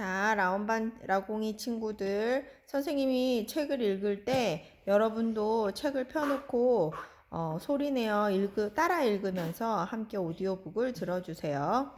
자, 라온반 라공이 친구들, 선생님이 책을 읽을 때 여러분도 책을 펴놓고 소리내어 따라 읽으면서 함께 오디오북을 들어주세요.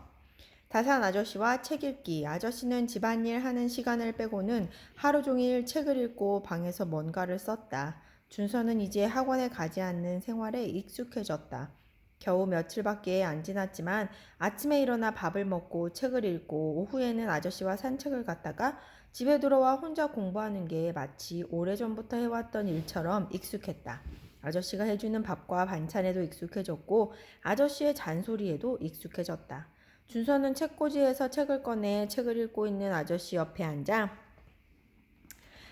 다산 아저씨와 책 읽기. 아저씨는 집안일 하는 시간을 빼고는 하루 종일 책을 읽고 방에서 뭔가를 썼다. 준서는 이제 학원에 가지 않는 생활에 익숙해졌다. 겨우 며칠밖에 안 지났지만 아침에 일어나 밥을 먹고 책을 읽고 오후에는 아저씨와 산책을 갔다가 집에 들어와 혼자 공부하는 게 마치 오래전부터 해왔던 일처럼 익숙했다. 아저씨가 해주는 밥과 반찬에도 익숙해졌고 아저씨의 잔소리에도 익숙해졌다. 준서는 책꽂이에서 책을 꺼내 책을 읽고 있는 아저씨 옆에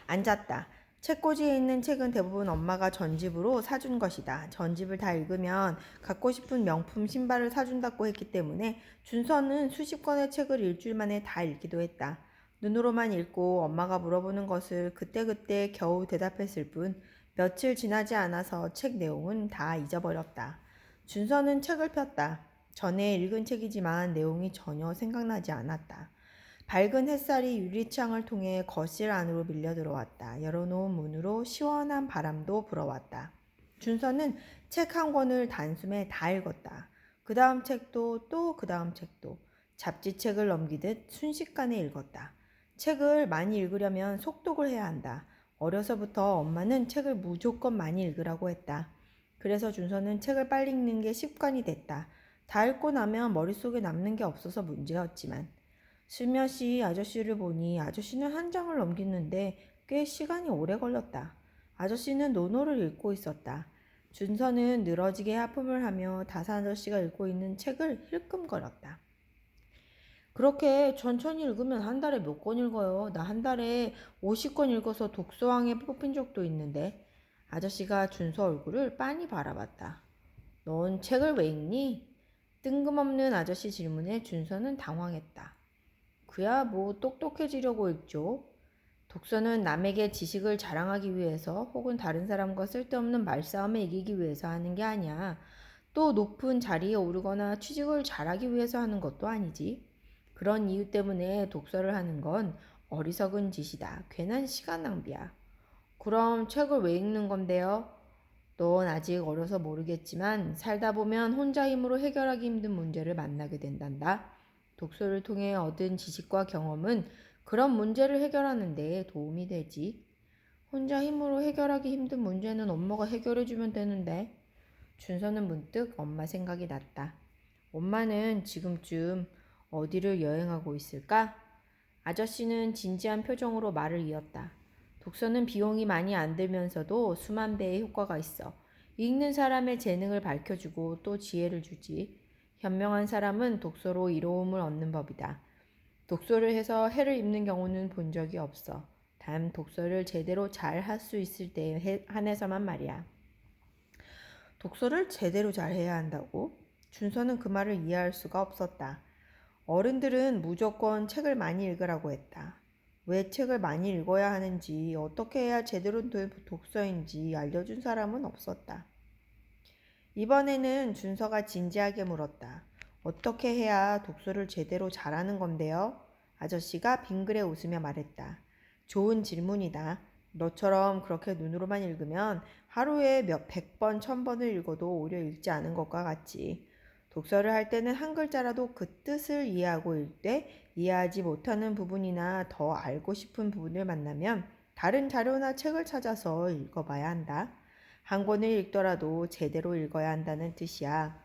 앉았다. 책꽂이에 있는 책은 대부분 엄마가 전집으로 사준 것이다. 전집을 다 읽으면 갖고 싶은 명품 신발을 사준다고 했기 때문에 준서는 수십 권의 책을 일주일 만에 다 읽기도 했다. 눈으로만 읽고 엄마가 물어보는 것을 그때그때 겨우 대답했을 뿐 며칠 지나지 않아서 책 내용은 다 잊어버렸다. 준서는 책을 폈다. 전에 읽은 책이지만 내용이 전혀 생각나지 않았다. 밝은 햇살이 유리창을 통해 거실 안으로 밀려 들어왔다. 열어놓은 문으로 시원한 바람도 불어왔다. 준서는 책 한 권을 단숨에 다 읽었다. 그 다음 책도 또 그 다음 책도 잡지책을 넘기듯 순식간에 읽었다. 책을 많이 읽으려면 속독을 해야 한다. 어려서부터 엄마는 책을 무조건 많이 읽으라고 했다. 그래서 준서는 책을 빨리 읽는 게 습관이 됐다. 다 읽고 나면 머릿속에 남는 게 없어서 문제였지만 슬며시 아저씨를 보니 아저씨는 한 장을 넘기는데 꽤 시간이 오래 걸렸다. 아저씨는 논어를 읽고 있었다. 준서는 늘어지게 하품을 하며 다산 아저씨가 읽고 있는 책을 힐끔거렸다. 그렇게 천천히 읽으면 한 달에 몇 권 읽어요? 나 한 달에 50권 읽어서 독서왕에 뽑힌 적도 있는데. 아저씨가 준서 얼굴을 빤히 바라봤다. 넌 책을 왜 읽니? 뜬금없는 아저씨 질문에 준서는 당황했다. 그야 뭐 똑똑해지려고 읽죠. 독서는 남에게 지식을 자랑하기 위해서 혹은 다른 사람과 쓸데없는 말싸움에 이기기 위해서 하는 게 아니야. 또 높은 자리에 오르거나 취직을 잘하기 위해서 하는 것도 아니지. 그런 이유 때문에 독서를 하는 건 어리석은 짓이다. 괜한 시간 낭비야. 그럼 책을 왜 읽는 건데요? 넌 아직 어려서 모르겠지만 살다 보면 혼자 힘으로 해결하기 힘든 문제를 만나게 된단다. 독서를 통해 얻은 지식과 경험은 그런 문제를 해결하는 데 도움이 되지. 혼자 힘으로 해결하기 힘든 문제는 엄마가 해결해주면 되는데. 준서는 문득 엄마 생각이 났다. 엄마는 지금쯤 어디를 여행하고 있을까? 아저씨는 진지한 표정으로 말을 이었다. 독서는 비용이 많이 안 들면서도 수만 배의 효과가 있어. 읽는 사람의 재능을 밝혀주고 또 지혜를 주지. 현명한 사람은 독서로 이로움을 얻는 법이다. 독서를 해서 해를 입는 경우는 본 적이 없어. 단 독서를 제대로 잘 할 수 있을 때에 한해서만 말이야. 독서를 제대로 잘 해야 한다고? 준서는 그 말을 이해할 수가 없었다. 어른들은 무조건 책을 많이 읽으라고 했다. 왜 책을 많이 읽어야 하는지, 어떻게 해야 제대로 된 독서인지 알려준 사람은 없었다. 이번에는 준서가 진지하게 물었다. 어떻게 해야 독서를 제대로 잘하는 건데요? 아저씨가 빙그레 웃으며 말했다. 좋은 질문이다. 너처럼 그렇게 눈으로만 읽으면 하루에 몇 100번, 1000번을 읽어도 오히려 읽지 않은 것과 같지. 독서를 할 때는 한 글자라도 그 뜻을 이해하고 읽되 이해하지 못하는 부분이나 더 알고 싶은 부분을 만나면 다른 자료나 책을 찾아서 읽어봐야 한다. 한 권을 읽더라도 제대로 읽어야 한다는 뜻이야.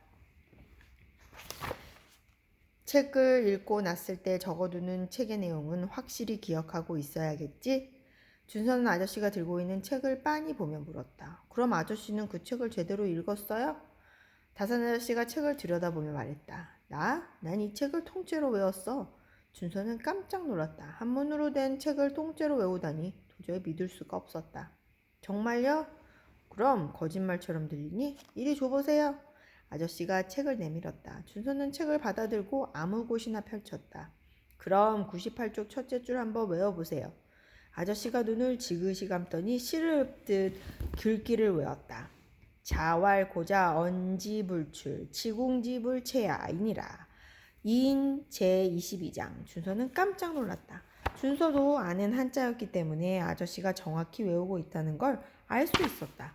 책을 읽고 났을 때 적어두는 책의 내용은 확실히 기억하고 있어야겠지? 준서는 아저씨가 들고 있는 책을 빤히 보며 물었다. 그럼 아저씨는 그 책을 제대로 읽었어요? 다산 아저씨가 책을 들여다보며 말했다. 난 이 책을 통째로 외웠어. 준서는 깜짝 놀랐다. 한문으로 된 책을 통째로 외우다니 도저히 믿을 수가 없었다. 정말요? 그럼 거짓말처럼 들리니? 이리 줘보세요. 아저씨가 책을 내밀었다. 준서는 책을 받아들고 아무 곳이나 펼쳤다. 그럼 98쪽 첫째 줄 한번 외워보세요. 아저씨가 눈을 지그시 감더니 시를 읊듯 글귀를 외웠다. 자왈고자 언지불출 치궁지불체야이니라. 이인 제22장. 준서는 깜짝 놀랐다. 준서도 아는 한자였기 때문에 아저씨가 정확히 외우고 있다는 걸 알 수 있었다.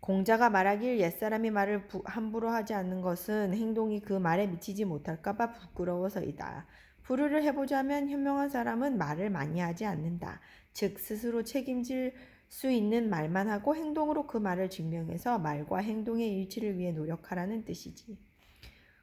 공자가 말하길 옛사람이 말을 함부로 하지 않는 것은 행동이 그 말에 미치지 못할까봐 부끄러워서이다. 불의를 해보자면 현명한 사람은 말을 많이 하지 않는다. 즉 스스로 책임질 수 있는 말만 하고 행동으로 그 말을 증명해서 말과 행동의 일치를 위해 노력하라는 뜻이지.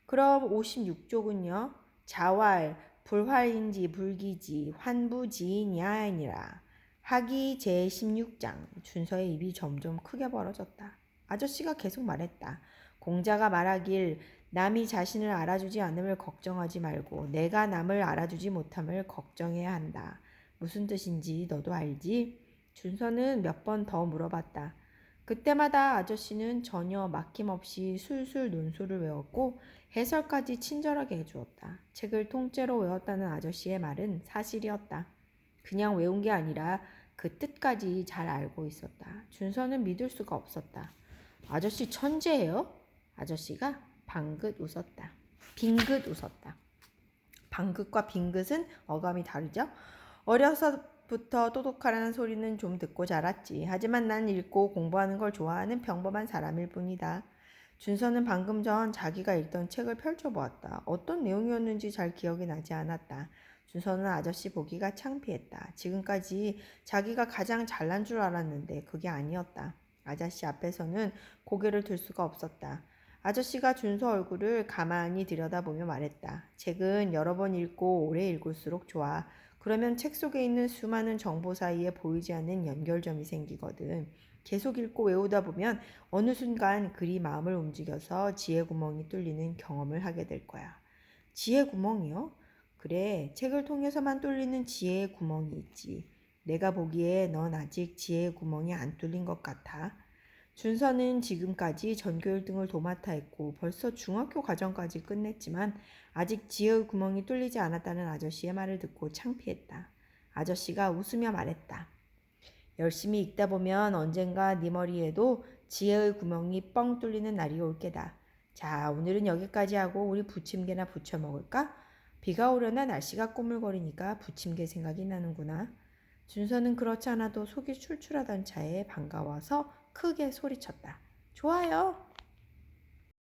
그럼 56쪽은요. 자활, 불활인지 불기지, 환부지인이아니라. 하기 제16장. 준서의 입이 점점 크게 벌어졌다. 아저씨가 계속 말했다. 공자가 말하길 남이 자신을 알아주지 않음을 걱정하지 말고 내가 남을 알아주지 못함을 걱정해야 한다. 무슨 뜻인지 너도 알지? 준서는 몇 번 더 물어봤다. 그때마다 아저씨는 전혀 막힘없이 술술 논술을 외웠고 해설까지 친절하게 해주었다. 책을 통째로 외웠다는 아저씨의 말은 사실이었다. 그냥 외운 게 아니라 그 뜻까지 잘 알고 있었다. 준서는 믿을 수가 없었다. 아저씨 천재예요? 아저씨가 방긋 웃었다. 빙긋 웃었다. 방긋과 빙긋은 어감이 다르죠? 어려서부터 똑똑하라는 소리는 좀 듣고 자랐지. 하지만 난 읽고 공부하는 걸 좋아하는 평범한 사람일 뿐이다. 준서는 방금 전 자기가 읽던 책을 펼쳐보았다. 어떤 내용이었는지 잘 기억이 나지 않았다. 준서는 아저씨 보기가 창피했다. 지금까지 자기가 가장 잘난 줄 알았는데 그게 아니었다. 아저씨 앞에서는 고개를 들 수가 없었다. 아저씨가 준서 얼굴을 가만히 들여다보며 말했다. 책은 여러 번 읽고 오래 읽을수록 좋아. 그러면 책 속에 있는 수많은 정보 사이에 보이지 않는 연결점이 생기거든. 계속 읽고 외우다 보면 어느 순간 글이 마음을 움직여서 지혜 구멍이 뚫리는 경험을 하게 될 거야. 지혜 구멍이요? 그래, 책을 통해서만 뚫리는 지혜의 구멍이 있지. 내가 보기에 넌 아직 지혜의 구멍이 안 뚫린 것 같아. 준서는 지금까지 전교 1등을 도맡아 했고 벌써 중학교 과정까지 끝냈지만 아직 지혜의 구멍이 뚫리지 않았다는 아저씨의 말을 듣고 창피했다. 아저씨가 웃으며 말했다. 열심히 읽다 보면 언젠가 네 머리에도 지혜의 구멍이 뻥 뚫리는 날이 올 게다. 자, 오늘은 여기까지 하고 우리 부침개나 부쳐 먹을까? 비가 오려나 날씨가 꾸물거리니까 부침개 생각이 나는구나. 준서는 그렇지 않아도 속이 출출하던 차에 반가워서 크게 소리쳤다. 좋아요.